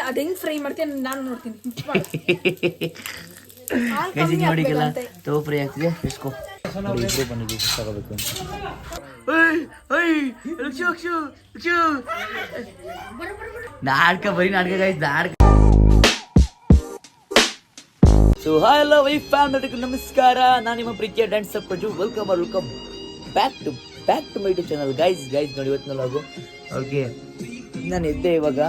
ಅದ್ ಹೆಂಗ್ ಫ್ರೈ ಮಾಡ್ತೀನಿ ನಾನು ನೋಡ್ತೀನಿ. ನೋಡಿಗೆಲ್ಲ ತಗೋ ಫ್ರೈ ಆಗ್ತಿದೆ. ಇಸ್ಕೋ ಇಬ್ರು ಬಂದಿದ್ದೀವಿ ತಗೋಬೇಕು ಅಂತ. ನಾಟಕ ಬರೀ ನಾಟಕ ಗಾಯ್ಸ್ ನಾಟಕ. ಸೊ ಹಲೋ ವೈ ಫ್ಯಾಮಿಲಿ, ನಮಸ್ಕಾರ. ನಾನು ನಿಮ್ಮ ಪ್ರೀತಿಯ dance Praju. Welcome back to my YouTube channel. Guys ನೋಡಿ ಇವತ್ತು ನಾವು ಅವ್ರಿಗೆ ನಾನು ಎದ್ದೆ ಇವಾಗ.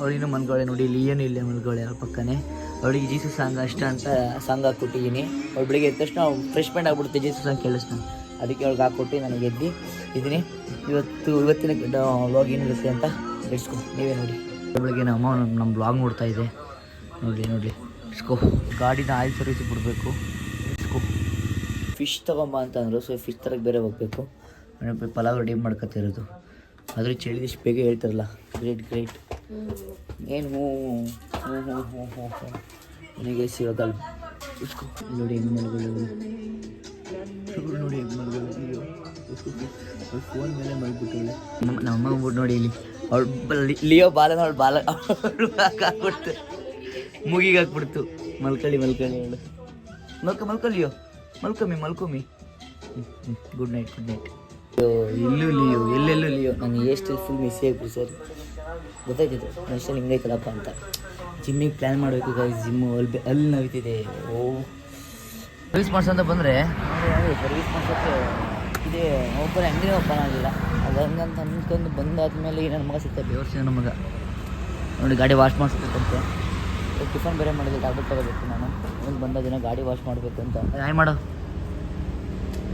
ಅವಳಿನ್ನೂ ಮಲ್ಗೋಳೆ ನೋಡಿ, ಇಲ್ಲಿ ಏನು ಇಲ್ಲೇ ಮಲ್ಗೋಳೆ ಅವ್ರ ಪಕ್ಕನೇ. ಅವಳಿಗೆ ಜೀಸು ಸಾಂಗ್ ಅಷ್ಟ ಅಂತ ಸಾಂಗ್ ಹಾಕ್ಕೊಟ್ಟಿದ್ದೀನಿ. ಅವ್ಳು ಬೆಳಿಗ್ಗೆ ಎದ್ದ ತಕ್ಷಣ ಫ್ರೆಶ್ ಮೈಂಡ್ ಆಗ್ಬಿಡುತ್ತೆ ಜೀಸು ಸಾಂಗ್ ಕೇಳಿಸ್ನ. ಅದಕ್ಕೆ ಅವ್ಳಿಗೆ ಹಾಕ್ಕೊಟ್ಟು ನನಗೆ ಇದ್ದೀನಿ. ಇವತ್ತಿನ ವ್ಲಾಗ್ ಏನಿರುತ್ತೆ ಅಂತ ಇಡ್ಸ್ಕೊ, ನೀವೇ ನೋಡಿ. ಬೆಳಗ್ಗೆ ನಮ್ಮ ಅಮ್ಮ ನಮ್ಮ ವ್ಲಾಗ್ ನೋಡ್ತಾ ಇದೆ. ನೋಡಿ ಇಸ್ಕೋ. ಗಾಡಿನ ಆಯಿಲ್ ಸರ್ವಿಸ್ ಬಿಡಬೇಕು. ಇಸ್ಕೋ. ಫಿಶ್ ತೊಗೊಂಬ ಅಂತಂದರು. ಸೊ ಫಿಶ್ ತರಕ್ಕೆ ಬೇರೆ ಹೋಗಬೇಕು. ಪಲಾವ್ ರೆಡಿ ಮಾಡ್ಕೊತಿರೋದು. ಆದರೆ ಚಳಿದಿಷ್ಟು ಬೇಗ ಹೇಳ್ತಾರಲ್ಲ, ಗ್ರೇಟ್. ಏನು ಹ್ಞೂ ನನಗೆ ಇವಾಗ ಇಸ್ಕೋ. ನೋಡಿ ಹೆಂಗೆ ಮಲ್ಗಳು, ನೋಡಿ ಹೆಂಗೆ ಮಲ್ಗಳು. ಫೋನ್ ಮೇಲೆ ಮಲ್ಬಿಟ್ಟು ನಮ್ಮಮ್ಮ ಹೋಗ್ಬಿಟ್ಟು ನೋಡಿ ಇಲ್ಲಿ ಅವಳು ಲಿಯೋ ಬಾಲನ ಅವಳು ಹಾಕ್ಬಿಡ್ತು, ಮೂಗಿಗೆ ಹಾಕ್ಬಿಡ್ತು. ಮಲ್ಕೊಳ್ಳಿ ಅವಳು. ಮಲ್ಕೊಳ್ಳಿಯೋ, ಮಲ್ಕೊಮ್ಮಿ. Good night. ಇಲ್ಲೂ ಲಿಯೋ, ಎಲ್ಲೆಲ್ಲೂ ಲಿಯೋ. ನನಗೆ ಎಷ್ಟು ಫುಲ್ ಮಿಸ್ ಆಗ್ಬಿಟ್ಟು ಸರ್ ಗೊತ್ತಾಯ್ತಿತ್ತು ಮನುಷ್ಯ ಹಿಂಗೈತಲ್ಲಪ್ಪ ಅಂತ. ಜಿಮ್ಮಿಗೆ ಪ್ಲ್ಯಾನ್ ಮಾಡಬೇಕು ಗಾಯ್ಸ್. ಜಿಮ್ಮು ಅಲ್ಲಿ ನೋಯ್ತಿದೆ. ಸರ್ವಿಸ್ ಮಾಡ್ಸಂತ ಬಂದರೆ ಸರ್ವಿಸ್ ಮಾಡ್ಸೋಕ್ಕೆ ಇದೇ ಒಬ್ಬರ ಅಂಗಡಿನೇ ಓಪನ್ ಆಗಿಲ್ಲ. ಅದು ಹಂಗಂತ ಅಂದ್ಕೊಂಡು ಬಂದಾದ್ಮೇಲೆ ನನ್ನ ಮಗ ಸಿಗ್ತಾ ಬೇವರ್ಸಿ ನನ್ನ ಮಗ. ನೋಡಿ ಗಾಡಿ ವಾಶ್ ಮಾಡಿಸ್ಬೇಕಂತೆ. ಟಿಫನ್ ಬೇರೆ ಮಾಡಿದೆ, ಟ್ಯಾಬ್ಲೆಟ್ ತಗೋಬೇಕು ನಾನು. ಒಂದು ಬಂದ ದಿನ ಗಾಡಿ ವಾಶ್ ಮಾಡಬೇಕು ಅಂತ. ಆಯ್ ಮಾಡೋ,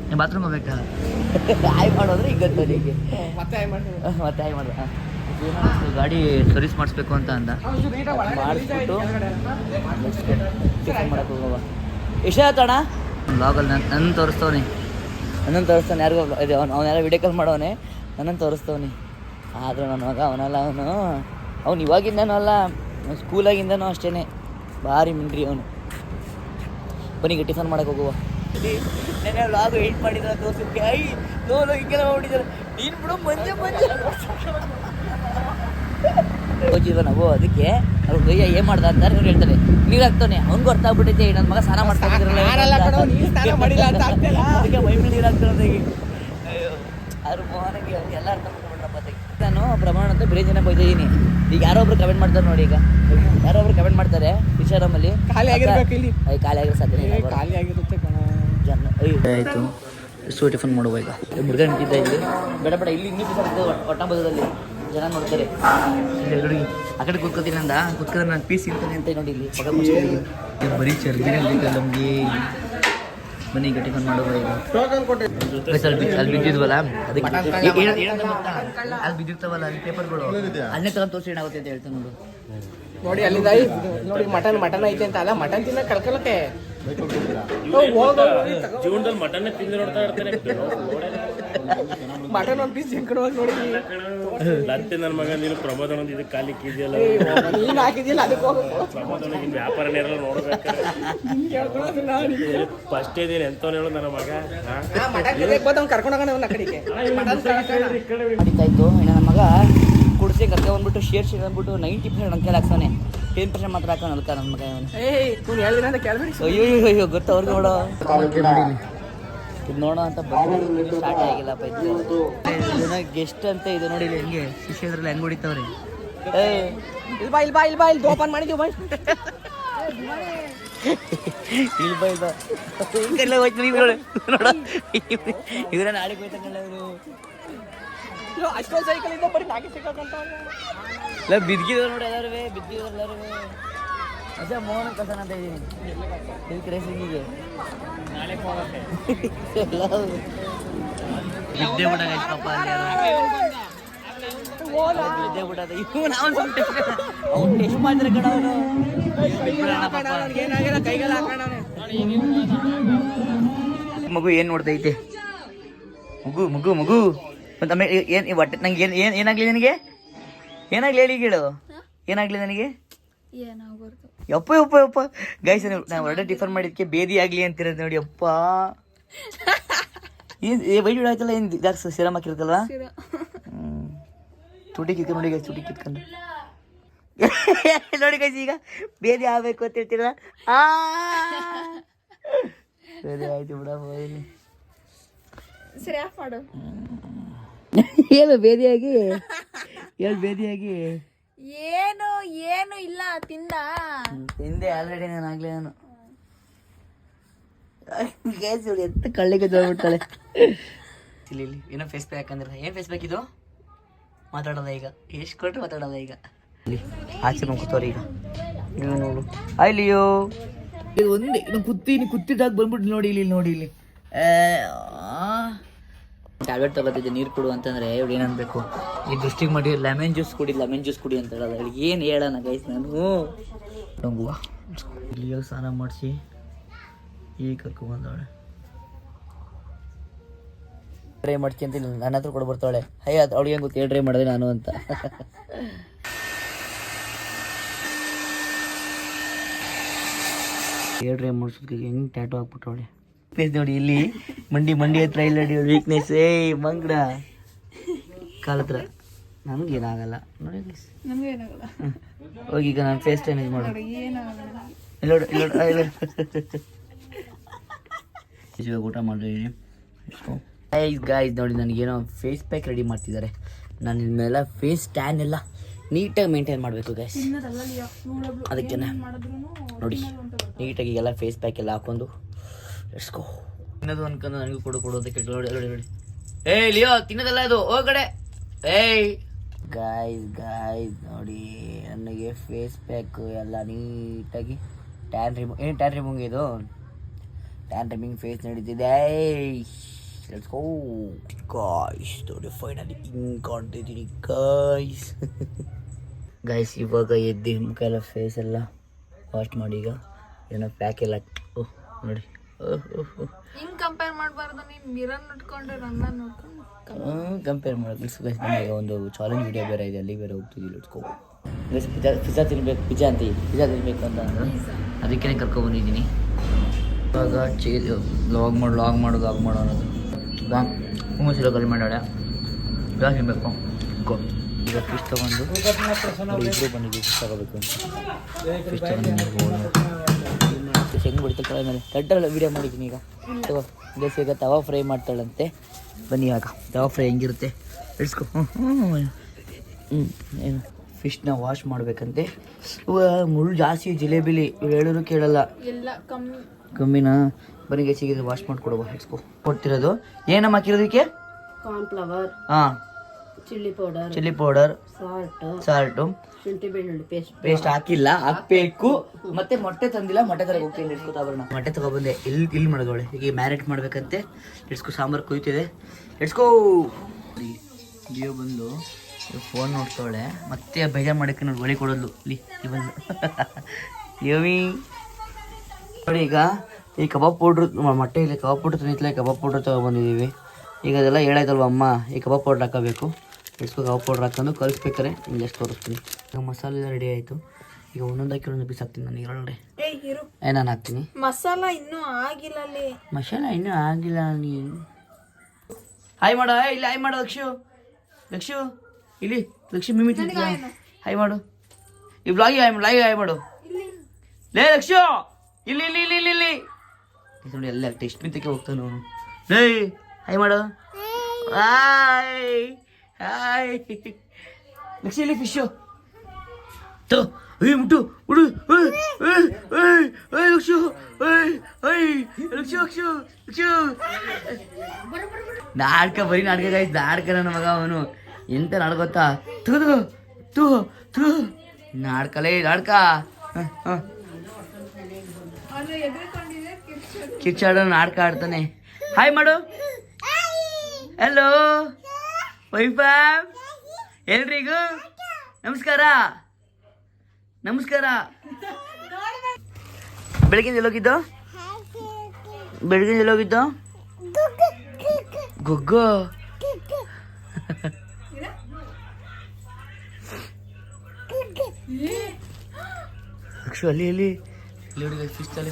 ನೀವು ಬಾತ್ರೂಮ್ ಹೋಗ್ಬೇಕಾ? ಆಯ್ ಮಾಡೋದ್ರೆ ಈಗ ಗೊತ್ತಲ್ಲಿಗೆ ಮತ್ತೆ ಆಯ್ ಮಾಡು. ಏನೋ ಗಾಡಿ ಸರ್ವಿಸ್ ಮಾಡಿಸ್ಬೇಕು ಅಂತ ಅಂದ. ಮಾಡಿಸ್ಬಿಟ್ಟು ಟಿಫನ್ ಮಾಡೋಕೆ ಹೋಗುವ. ಎಷ್ಟೇ ಆಯ್ತಣ್ಣ ಬ್ಲಾಗಲ್ಲಿ ನನ್ನ ತೋರಿಸ್ತವನಿ. ಯಾರಿಗೋ ಇದು ಅವನೆಲ್ಲ ವಿಡಿಯೋ ಕಾಲ್ ಮಾಡೋನೆ, ನನ್ನನ್ನು ತೋರಿಸ್ತವನಿ. ಆದರೂ ನನ್ನ ಮಗ ಅವನಲ್ಲ, ಅವನು ಇವಾಗಿಂದನೂ ಅಲ್ಲ, ಸ್ಕೂಲಾಗಿಂದನೂ ಅಷ್ಟೇ ಭಾರಿ ಮಿಂಡ್ರಿ ಅವನು. ಬನ್ನಿಗೆ ಟಿಫನ್ ಮಾಡೋಕೆ ಹೋಗುವ. ನೆನೆ ಲಾಗು ಎಡಿಟ್ ಮಾಡಿದ್ರೆ ತೋರಿಸೋಕ್ಕೆ ಹಿಂಗೆಲ್ಲ ಮಾಡಿದ್ದಾರೆ. ನೀನು ಬಿಡು ಮಂಜ ಹೋಗಿದ್ವ ನಾವು. ಅದಕ್ಕೆ ಅವ್ರು ಗಯ್ಯ ಏನು ಮಾಡ್ದ ಅಂತಾರೆ, ಇವ್ರು ಹೇಳ್ತಾರೆ ನೀರು ಹಾಕ್ತಾನೆ. ಅವ್ನಿಗೂ ಅರ್ಥ ಆಗ್ಬಿಟ್ಟೈತೆ ನನ್ನ ಮಗ ಸ್ನಾನ ಮಾಡ್ತಾರಲ್ಲ, ಅದಕ್ಕೆ ಮೈ ಮೇಲೆ ನೀರು ಹಾಕ್ತಾರೆ. ಅವ್ರ ಮೋಹನಿಗೆ ಎಲ್ಲ ಅರ್ಥ ಮಾಡ್ಕೊಂಡ್ರಪ್ಪ. ನಾನು ಪ್ರಮಾಣ ಅಂತ ಬೇರೆ ಜನ ಬೈದಿದ್ದೀನಿ. ಈಗ ಯಾರೊಬ್ರು ಕಮೆಂಟ್ ಮಾಡ್ತಾರೆ ನೋಡಿ, ಈಗ ಯಾರೊಬ್ರು ಕಮೆಂಟ್ ಮಾಡ್ತಾರೆ ಇನ್ಸ್ಟಾಗ್ರಾಮಲ್ಲಿ ಖಾಲಿ ಆಗಿರೋ ಸಾಧ್ಯ ಖಾಲಿ ಆಗಿರುತ್ತೆ ಜನ. ಆಯಿತು ಸೊ ಟಿಫನ್ ಮಾಡುವ. ಈಗ ಹುಡುಗ ನಿಂತಿದ್ದ ಇಲ್ಲಿ ಬೇಡ ಇಲ್ಲಿ ಇನ್ನೂ ಒಟ್ಟ ಬದದಲ್ಲಿ ಜನ ನೋಡ್ತಾರೆ. ನೋಡಿ ಆ ಕಡೆ ಕೂತ್ಕೋತೀನಿ ಅಂದ, ಕೂತ್ಕೊಂಡ್ರೆ ನಾನು ಪೀಸ್ ಇರ್ತಾನೆ ಅಂತ ನೋಡಿ. ಇಲ್ಲಿ ಪಗ ಮುಚ್ಚಿದ್ದೀನಿ, ಬರೀ ಚರ್ಬಿನಲ್ಲಿ ನಮಗೆ. ಬನ್ನಿ ಈಗ ಟಿಫನ್ ಮಾಡುವ. ಈಗ ಅಲ್ಲಿ ಬಿದ್ದಿದ್ವಲ್ಲ, ಅದಕ್ಕೆ ಅಲ್ಲಿ ಬಿದ್ದಿರ್ತಾವಲ್ಲ ಅಲ್ಲಿ ಪೇಪರ್ಗಳು, ಅದನ್ನೇ ತಗೊಂಡು ತೋರಿಸಿ ಏನಾಗುತ್ತೆ ಅಂತ ಹೇಳ್ತಾನೆ ನೋಡು. ನೋಡಿ ಅಲ್ಲಿಂದ ನೋಡಿ ಮಟನ್ ಐತೆ ಅಂತ ಅಲ್ಲ, ಮಟನ್ ತಿನ್ನ ಕಳ್ಕೊಳಕ್ಕೆ ಜೀವನದಲ್ಲಿ ಮಟನ್ ತಿಂದು ನೋಡ್ತಾ ಇರ್ತಾರೆ. ಮಟನ್ ಒಂದು ಪೀಸ್ ತಿನ್ಕೊಂಡು ಹೋಗಿ ನೋಡಿದ್ವಿ. ಲತ್ತೆ ನನ್ನ ಮಗ ನೀನು ಪ್ರಮೋದನ ಇದು ಕಾಲಿಕ್ಕೆ ಇದೆಯಲ್ಲ, ನೀನು ಹಾಕಿದ್ಯಲ್ಲ ಅದಕ್ಕೆ ಹೋಗ್ಬೇಕು. ಪ್ರಮೋದನಿಗೆ ವ್ಯಾಪಾರನೇ ಇರಲ್ಲ ನೋಡ್ಬೇಕಾರೆ. ಫಸ್ಟ್ ಇದ್ದೀನಿ ಎಂತವನು ಹೇಳು ನನ್ನ ಮಗ. ಮಟನ್ ಕರ್ಕೊಂಡು ಹೋಗೋಣ ಅವನ ಕಡೆಗೆ. ನಡೀತಾಯಿತ್ತು. ಇನ್ನು ನನ್ನ ಮಗ ಕುಡಿಸಿ ಕರ್ಕ ಬಂದ್ಬಿಟ್ಟು ಶೇರ್ ಅಂದ್ಬಿಟ್ಟು 90% ನನ್ನ ಕೈಲಿ ಹಾಕ್ತಾನೆ, 10% ಮಾತ್ರ ಹಾಕೋಣ ಅದಕ್ಕೆ ನನ್ನ ಮಗ. ಇವನು ಹೇಳಿದ್ರೆ ಅಂತ ಕೇಳ್ಬೇಡಿ. ಅಯ್ಯೋ ಗೊತ್ತ ಅವ್ರಿಗೆ ನೋಡೋ. ಇದು ನೋಡೋ ಅಂತ ಬಂದು ಸ್ಟಾರ್ಟ್ ಆಗಿಲ್ಲಪ್ಪ. ಇದು ಗೆಸ್ಟ್ ಅಂತ ಇದು ನೋಡಿ ಹೆಂಗೆ ಶಿಷ್ಯದ್ರಲ್ಲಿ ಹೆಂಗೆ ಹೊಡಿತಾವ್ರಿ. ಇಲ್ಬಾ ಇಲ್ಲಿ ಓಪನ್ ಮಾಡಿದ್ದೀವಿ ಬೈ. ಇಲ್ಬಾ ಹಿಂಗೆಲ್ಲ ಹೋಯ್ತು ನೀವು ನೋಡ ಇವರ ನಾಳೆಗೆ ಹೋಯ್ತಂಗಲ್ಲ ಇವರು. ಅಷ್ಟೊಂದು ಸೈಕಲ್ ಇದ್ದ ಬರೀ ನಾಲ್ಕು ಸಿಕ್ಕಂತ ಇಲ್ಲ ಬಿದ್ದಿದ್ರು ನೋಡಿ ಎಲ್ಲರೂ. ಅಜ್ಜ ಮೋಹನ ಕಸನ ಅಂತ ಇದ್ದೀನಿ ಇದಕ್ಕೆ ರೇಸಿಂಗಿಗೆ ಬಿದ್ದೆ ಬಿಟ್ಟ ಪಾಪ ಬಿದ್ದೆ ಬಿಟ್ಟದ. ಅವ್ನು ಟೆಸ್ಟ್ ಮಾಡಿದ್ರೆ ಕಣ ಅವನು ಏನಾಗಿಲ್ಲ ಕೈಗೆಲ್ಲ ಹಾಕೋಣ. ಮಗು ಏನು ನೋಡ್ತೈತೆ? ಮಗು ಮತ್ತು ಆಮೇಲೆ ಏನು ಒಟ್ಟೆ ನಂಗೆ ಏನಾಗಲಿ ನನಗೆ? ಏನಾಗಲಿ ಹೇಳಿ ಕೇಳು. ಏನಾಗಲಿ ನನಗೆ? ಯಪ್ಪ ಗೈಸ್, ನಾವು ಹೊರಡೆ ಟಿಫನ್ ಮಾಡಿದ್ಕೆ ಬೇದಿ ಆಗಲಿ ಅಂತಿರೋದು ನೋಡಿ. ಅಪ್ಪ ವೈಟ್ ಆಯ್ತಲ್ಲ, ಏನು ಜಾಸ್ತಿ ಸಿರಮ್ ಹಾಕಿರ್ತಲ್ವಾ? ತುಟಿ ಕಿತ್ಕೊಂಡು ನೋಡಿ, ತುಟಿ ಕಿತ್ಕೊಂಡು ನೋಡಿ ಗೈಸ್ ಈಗ ಬೇರೆ ಆಗ್ಬೇಕು ಅಂತ ಹೇಳ್ತೀರ ಸರಿ ಆಯ್ತು ಬಿಡಪ್ಪ ಇಲ್ಲಿ ಸರಿ ಆಫ್ ಮಾಡು. ಹೇಳು ಬೇದಿಯಾಗಿ ಏನು ಏನು ಇಲ್ಲ ತಿಂದೆ ಆಲ್ರೆಡಿ ನಾನು ಆಗ್ಲೇ ನಾನು ಗೈಸ್ ಇವಳು ಎತ್ತ ಕಳ್ಳಿಗೆ ಜೋಡ್ಬಿಡ್ತಾಳೆ. ಇಲ್ಲಿ ಏನೋ ಫೇಸ್ ಪ್ಯಾಕ್ ಅಂದ್ರೆ ಏನು ಫೇಸ್ ಪ್ಯಾಕ್ ಇದು ಮಾತಾಡೋದ ಈಗ ಎಷ್ಟು ಕೊಟ್ಟರು ಮಾತಾಡೋದ ಈಗ ಇಲ್ಲಿ ಆಚೆ ಕೂತವ್ರಿ ಈಗ ನೋಡು ಅಯ್ಯೋ ಇದು ಒಂದೇ ನಾನು ಕುತ್ತಿದಾಗ ಬಂದ್ಬಿಟ್ಟು ನೋಡಿ ಇಲ್ಲಿ ಟ್ಯಾಬ್ಲೆಟ್ ತಗೋತಿದ್ದೆ ನೀರು ಕೊಡು ಅಂತಂದರೆ ಇವಳು ಏನು ಅನ್ಬೇಕು ಈ ದೃಷ್ಟಿಗೆ ಮಾಡಿ ಲೆಮನ್ ಜ್ಯೂಸ್ ಕುಡಿ ಅಂತ ಹೇಳೋದು ಅವಳಿಗೆ ಏನು ಹೇಳೋಣ ಗೈಸ್ ನಾನು ನಂಗುವ ಇಲ್ಲಿ ಸ್ನಾನ ಮಾಡಿಸಿ ಈಗ ಕರ್ಕೊಂಡ್ಬಂದವಳೆ ಡ್ರೈ ಮಾಡ್ತೀನಿ ಅಂತ ನನ್ನ ಹತ್ರ ಕೂಡ ಬರ್ತಾಳೆ ಅದು ಅವಳಿಗೆ ಹೆಂಗೆ ಗೊತ್ತು ಡ್ರೈ ಮಾಡಿದೆ ನಾನು ಅಂತ ಡ್ರೈ ಮಾಡಿಸೋದಕ್ಕೆ ಹೆಂಗೆ ಟ್ಯಾಟು ಹಾಕ್ಬಿಟ್ಟವಳೆ ನೋಡಿ ಇಲ್ಲಿ ಮಂಡಿ ಹತ್ರ ಇಲ್ಲ ವೀಕ್ನೆಸ್ ಮಂಗಡ ಕಾಲ ಹತ್ರ ನಮ್ಗೇನಾಗಲ್ಲ ನೋಡಿ ಹೋಗಿ ಈಗ ನಾನು ಫೇಸ್ ಟೈಮ್ ಇದು ಮಾಡು ಇವಾಗ ಊಟ ಮಾಡಿದ್ದೀನಿ ಗಾಯ್ಸ್ ನೋಡಿ ನನಗೇನೋ ಫೇಸ್ ಪ್ಯಾಕ್ ರೆಡಿ ಮಾಡ್ತಿದ್ದಾರೆ. ನಾನು ಇನ್ಮೇಲೆ ಫೇಸ್ ಟ್ಯಾನ್ ಎಲ್ಲ ನೀಟಾಗಿ ಮೇಂಟೈನ್ ಮಾಡಬೇಕು ಗೈಸ್. ಅದಕ್ಕೆ ನೋಡಿ ನೀಟಾಗಿ ಎಲ್ಲ ಫೇಸ್ ಪ್ಯಾಕ್ ಎಲ್ಲ ಹಾಕೊಂಡು ಎಸ್ಕೋ ತಿನ್ನೋದು ಅನ್ಕೊಂಡು ನನಗೂ ಕೊಡೋದಕ್ಕೆ ನೋಡಿ ಏಯ್ ಲಿಯೋ ತಿನ್ನೋದಲ್ಲ ಇದು ಓ ಕಡೆ ಏಯ್ ಗಾಯ್ಸ್ ನೋಡಿ ನನಗೆ ಫೇಸ್ ಪ್ಯಾಕ್ ಎಲ್ಲ ನೀಟಾಗಿ ಟ್ಯಾನ್ ರಿಮೂವ್ ಇದು ಟ್ಯಾನ್ ರಿಮೂವಿಂಗ್ ಫೇಸ್ ನಡೀತಿದೆ. ಲೆಟ್ಸ್ ಗೋ ಗಾಯ್ಸ್ ನೋಡಿ ಫೈನಲಿ ಹಿಂಗೆ ಕಾಣ್ತಿದ್ದೀನಿ ಗಾಯ್ಸ್ ಇವಾಗ ಎದ್ದು ಮುಖ ಎಲ್ಲ ಫೇಸ್ ಎಲ್ಲ ವಾಶ್ ಮಾಡಿ ಈಗ ಏನೋ ಪ್ಯಾಕ್ ಎಲ್ಲ ಓಹ್ ನೋಡಿ ಹಿಂಗ್ ಕಂಪೇರ್ ಮಾಡಬಾರ್ದು ನೀನು ಮಿರರ್ ನೋಡ್ಕೊಂಡ್ರೆ ನನ್ನ ನೋಡ್ಕೊಂಡು ಕಂಪೇರ್ ಮಾಡೋದು ಗೈಸ್ ನಮಗೆ ಒಂದು ಚಾಲೆಂಜ್ ವಿಡಿಯೋ ಬೇರೆ ಇದೆ ಅಲ್ಲಿ ಬೇರೆ ಹೋಗ್ತಿದ್ದೀವಿ ಲೆಟ್ಸ್ ಗೋ ಗೈಸ್ ಪಿಜ್ಜಾ ತಿನ್ಬೇಕು ಪಿಜ್ಜಾ ತಿನ್ಬೇಕು ಅಂತ ಅಂದ್ರೆ ಅದಕ್ಕೆ ಕರ್ಕೊಬಂದಿದ್ದೀನಿ. ಇವಾಗ ಲಾಗ್ ಮಾಡು ಅನ್ನೋದು ಹುಮ್ಮಸಿರೋ ಕಲಿ ಮಾಡಾಳೆ ಇವಾಗ ತಿನ್ಬೇಕು ಈಗ ಫಿಶ್ ತೊಗೊಂಡು ಇಬ್ಬರು ಬಂದಿದ್ದೀವಿ ಫಿಶ್ ತಗೋಬೇಕು ಅಂತ ಫಿಶ್ ತಗೊಂಡು ಫಿಶ್ ಹೆಂಗೆ ಬಿಡ್ತಾರೆ ಮೇಲೆ ಕಟ್ಟಲ್ಲ ವೀಡಿಯೋ ಮಾಡಿದ್ದೀನಿ ಈಗ ತಗೋ ಗೈಸ್ ಈಗ ತವಾ ಫ್ರೈ ಮಾಡ್ತಾಳಂತೆ ಬನ್ನಿ ಇವಾಗ ತವಾ ಫ್ರೈ ಹೆಂಗಿರುತ್ತೆ ಇಡ್ಸ್ಕೊ ಏನು ಫಿಶ್ನ ವಾಶ್ ಮಾಡಬೇಕಂತೆ. ಮುಳ್ಳು ಜಾಸ್ತಿ ಜಿಲೇಬಿಲಿ ಇವ್ರು ಹೇಳಿದ್ರು ಕೇಳಲ್ಲ ಎಲ್ಲ ಕಮ್ಮಿನಾ ಬನ್ನಿ ಗೈಸಿಗೆ ವಾಶ್ ಮಾಡಿಕೊಡುವ ಇಡ್ಸ್ಕೊ ಕೊಡ್ತಿರೋದು ಏನಮ್ಮ ಹಾಕಿರೋದಕ್ಕೆ ಕಾರ್ನ್ಫ್ಲವರ್ ಹಾಂ ಚಿಲ್ಲಿ ಪೌಡರ್ ಸಾಲ್ಟು ಶುಂಠಿ ಬೆಳ್ಳುಳ್ಳಿ ಪೇಸ್ಟ್ ಹಾಕಿಲ್ಲ ಹಾಕ್ಬೇಕು ಮತ್ತೆ ಮೊಟ್ಟೆ ತಂದಿಲ್ಲ ಮೊಟ್ಟೆ ತರಕ್ಕೆ ಹೋಗ್ತೀನಿ ಇಡ್ಸ್ಕೊತಾ ಬರೋಣ ಮೊಟ್ಟೆ ತಗೊಬಂದೆ ಇಲ್ಲಿ ಮಾಡಿದವಳೆ ಈಗ ಮ್ಯಾರಿನೇಟ್ ಮಾಡ್ಬೇಕಂತೆ ಇಡ್ಸ್ಕೊ ಸಾಂಬಾರು ಕುಯ್ತಿದೆ ಇಡ್ಸ್ಕೋ ಲಿಯೋ ಬಂದು ಫೋನ್ ನೋಡ್ತಾವಳೆ ಮತ್ತೆ ಬೇಜಾರು ಮಾಡೋಕ್ಕೆ ನೋಡಿ ಒಳಿ ಕೊಡೋದು ಇಲ್ಲಿ ಬಂದು ಲಿಯೋವಿ ನೋಡಿ ಈಗ ಈ ಕಬಾಬ್ ಪೌಡ್ರು ಮೊಟ್ಟೆ ಇಲ್ಲಿ ಕಬಾಬ್ ಪೌಡ್ರ್ ತಂದಿತ್ತಲ್ಲ ಕಬಾಬ್ ಪೌಡ್ರ್ ತೊಗೊಬಂದಿದ್ದೀವಿ. ಈಗ ಅದೆಲ್ಲ ಹೇಳಾಯ್ತಲ್ವ ಅಮ್ಮ ಈ ಕಬಾಬ್ ಪೌಡ್ರ್ ಹಾಕೋಬೇಕು ಇಡ್ಸ್ಕೊ ಕಬಾಬ್ ಪೌಡ್ರ್ ಹಾಕೊಂಡು ಕಲಿಸ್ಬೇಕಾರೆ ನಿಮ್ಗೆ ಎಷ್ಟು ತೋರಿಸ್ತೀನಿ. ಈಗ ಮಸಾಲೆ ಎಲ್ಲ ರೆಡಿ ಆಯಿತು ಈಗ ಒಂದೊಂದು ಹಾಕಿ ಒಂದೊಂದು ಪೀಸ್ ಹಾಕ್ತೀನಿ ನಾನು ಇದರೊಳಗಡೆ ನಾನು ಹಾಕ್ತೀನಿ ಮಸಾಲ ಇನ್ನೂ ಆಗಿಲ್ಲ ಅಲ್ಲಿ ಮಸಾಲ ಇನ್ನೂ ಆಗಿಲ್ಲ ನೀನು ಹಾಯ್ ಮಾಡು ಇಲ್ಲಿ ಹಾಯ್ ಮಾಡು ಲಕ್ಷು ಇಲ್ಲಿ ಲಕ್ಷ್ಮಿ ಮಿಮಿ ಹಾಯ್ ಮಾಡು ಈ ಬ್ಲಾಗಿ ಹಾಯ್ ಮಾಡು ಲೇ ಲಕ್ಷು ಇಲ್ಲಿ ಇಲ್ಲಿ ಇಲ್ಲಿ ಇಲ್ಲಿ ಇಲ್ಲಿ ನೋಡಿ ಎಲ್ಲ ಟೆಸ್ಟ್ ಮಿಂತಕ್ಕೆ ಹೋಗ್ತಾನೆ ಅವನು ಲೇ ಹಾಯ್ ಮಾಡು ಹಾಯ್ ಲಕ್ಷಿ ಇಲ್ಲಿ ಫಿಶು ತೋ ಮುಟ್ಟು ಉಡು ಲಕ್ಷು ನಾಟಕ ಬರೀ ನಾಟಕ ಗಾಯ್ಸ್ ನಾಟಕ ನನ್ನ ಮಗ ಅವನು ಎಂತ ನಾಟಕ ಗೊತ್ತಾ ತೂ ನಾಟಕಲೇ ನಾಟಕ ಕಿಚ್ಚಾಡೋ ನಾಟಕ ಆಡ್ತಾನೆ. ಹಾಯ್ ಮಾಡು ಹಲೋ ವೈಫಾ ಎಲ್ರಿಗೂ ನಮಸ್ಕಾರ ಬೆಳಗಿನ ಎಲ್ಲೋಗಿದ್ದು ಗುಗ್ಗು ಅಲ್ಲಿ ಫಿಶ್ ತಲೆ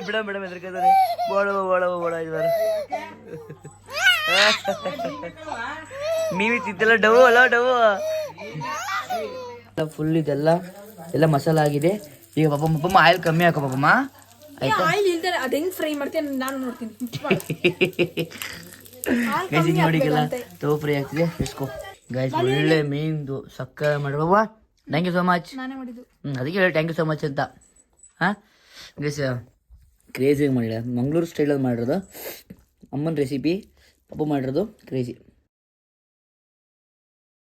ಬಿಡ ಎದ್ರಕಂತಾರೆ ಬೋಳ ಇದ್ದಾರೆ ನೀವೇ ತಿಂತಲ್ಲ ಡವು ಅಲ್ಲ ಡವು ಫುಲ್ ಇದೆಲ್ಲ ಎಲ್ಲ ಮಸಾಲ ಆಗಿದೆ. ಈಗ ಪಪ್ಪಮ್ಮ ಆಯಿಲ್ ಕಮ್ಮಿ ಹಾಕೋ ಪಪ್ಪಮ್ಮ ಆಯ್ತಾ. ಆಯಿಲ್ ಇಲ್ದರೆ ಅದು ಹೆಂಗ್ ಫ್ರೈ ಮಾಡ್ತೀನಿ ನಾನು ನೋಡ್ತೀನಿ. ಗೈಸ್ ಈಗ ನೋಡಿಗೆಲ್ಲ ತವ ಫ್ರೈ ಆಗ್ತಿದೆ. ಎಸ್ಕೋ ಗೈಸ್ ಒಳ್ಳೆ ಮೀನ್ದು ಸಕ್ಕ ಮಾಡ್ಬವ. Thank you so much. ನಾನೇ ಮಾಡಿದ್ದು. ಅದಕ್ಕೆ ಹೇಳಿ ಥ್ಯಾಂಕ್ ಯು ಸೋ ಮಚ್ ಅಂತ. ಹಾಂ ಗೈಸ್ ಕ್ರೇಜಿಯಾಗಿ ಮಾಡಿಲ್ಲ, ಮಂಗಳೂರು ಸ್ಟೈಲಲ್ಲಿ ಮಾಡಿರೋದು. ಅಮ್ಮನ ರೆಸಿಪಿ ಪಪ್ಪು ಮಾಡಿರೋದು ಕ್ರೇಜಿ.